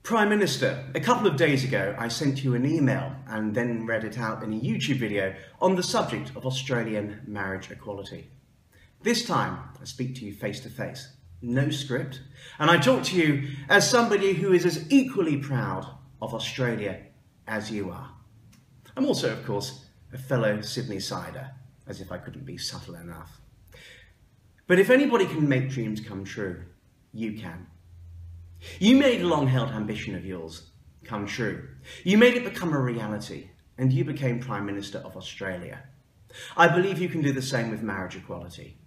Prime Minister, a couple of days ago I sent you an email and then read it out in a YouTube video on the subject of Australian marriage equality. This time I speak to you face to face, no script, and I talk to you as somebody who is as equally proud of Australia as you are. I'm also, of course, a fellow Sydney-sider, as if I couldn't be subtle enough. But if anybody can make dreams come true, you can. You made a long-held ambition of yours come true. You made it become a reality, and you became Prime Minister of Australia. I believe you can do the same with marriage equality.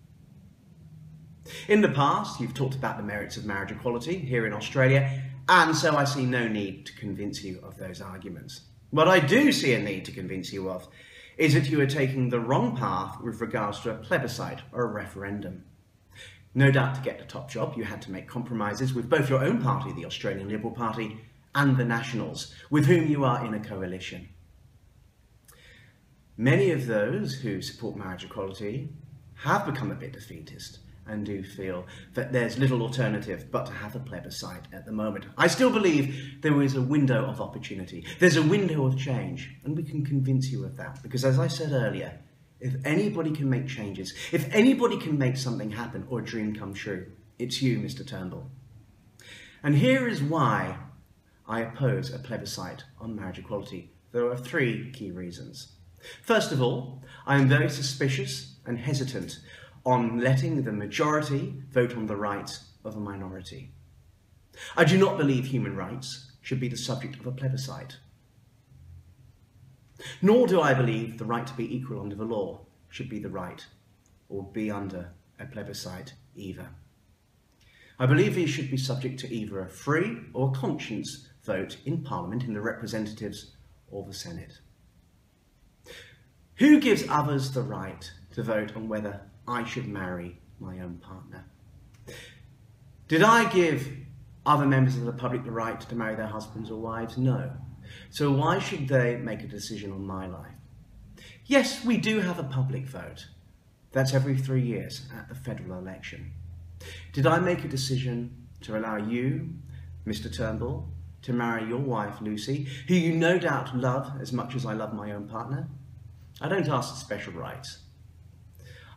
In the past, you've talked about the merits of marriage equality here in Australia, and so I see no need to convince you of those arguments. What I do see a need to convince you of is that you are taking the wrong path with regards to a plebiscite or a referendum. No doubt to get the top job, you had to make compromises with both your own party, the Australian Liberal Party, and the Nationals, with whom you are in a coalition. Many of those who support marriage equality have become a bit defeatist and do feel that there's little alternative but to have a plebiscite at the moment. I still believe there is a window of opportunity. There's a window of change, and we can convince you of that, because as I said earlier, if anybody can make changes, if anybody can make something happen or a dream come true, it's you, Mr. Turnbull. And here is why I oppose a plebiscite on marriage equality. There are three key reasons. First of all, I am very suspicious and hesitant on letting the majority vote on the rights of a minority. I do not believe human rights should be the subject of a plebiscite. Nor do I believe the right to be equal under the law should be the right or be under a plebiscite either. I believe these should be subject to either a free or conscience vote in Parliament, in the representatives or the Senate. Who gives others the right to vote on whether I should marry my own partner? Did I give other members of the public the right to marry their husbands or wives? No. So why should they make a decision on my life? Yes, we do have a public vote. That's every 3 years at the federal election. Did I make a decision to allow you, Mr. Turnbull, to marry your wife, Lucy, who you no doubt love as much as I love my own partner? I don't ask for special rights.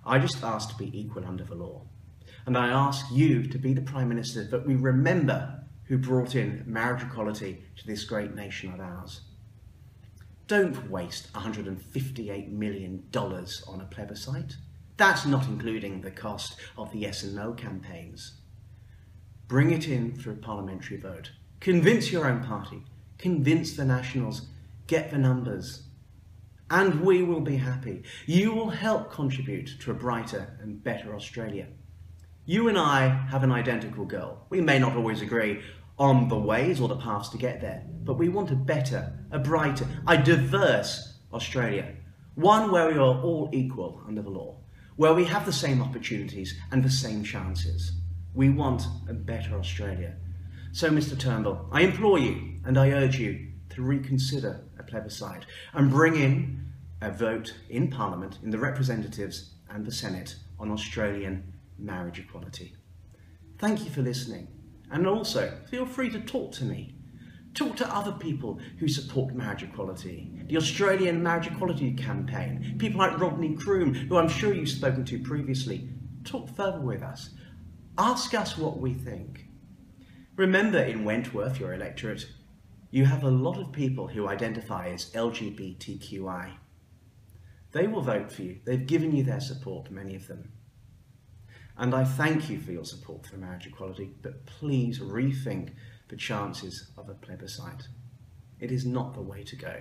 I just ask to be equal under the law. And I ask you to be the Prime Minister that we remember who brought in marriage equality to this great nation of ours. Don't waste $158 million on a plebiscite. That's not including the cost of the yes and no campaigns. Bring it in through a parliamentary vote. Convince your own party. Convince the Nationals. Get the numbers. And we will be happy. You will help contribute to a brighter and better Australia. You and I have an identical goal. We may not always agree on the ways or the paths to get there, but we want a better, a brighter, a diverse Australia. One where we are all equal under the law, where we have the same opportunities and the same chances. We want a better Australia. So, Mr. Turnbull, I implore you and I urge you to reconsider a plebiscite and bring in a vote in Parliament, in the representatives and the Senate, on Australian marriage equality. Thank you for listening. And also, feel free to talk to me. Talk to other people who support marriage equality. The Australian Marriage Equality Campaign. People like Rodney Croom, who I'm sure you've spoken to previously. Talk further with us. Ask us what we think. Remember, in Wentworth, your electorate, you have a lot of people who identify as LGBTQI. They will vote for you. They've given you their support, many of them. And I thank you for your support for marriage equality, but please rethink the chances of a plebiscite. It is not the way to go.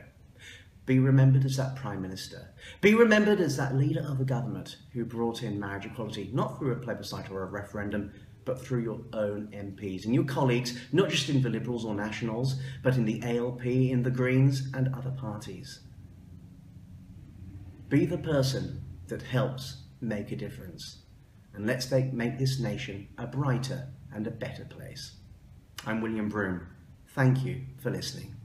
Be remembered as that Prime Minister. Be remembered as that leader of a government who brought in marriage equality, not through a plebiscite or a referendum, but through your own MPs and your colleagues, not just in the Liberals or Nationals, but in the ALP, in the Greens and other parties. Be the person that helps make a difference. And let's make this nation a brighter and a better place. I'm William Broome. Thank you for listening.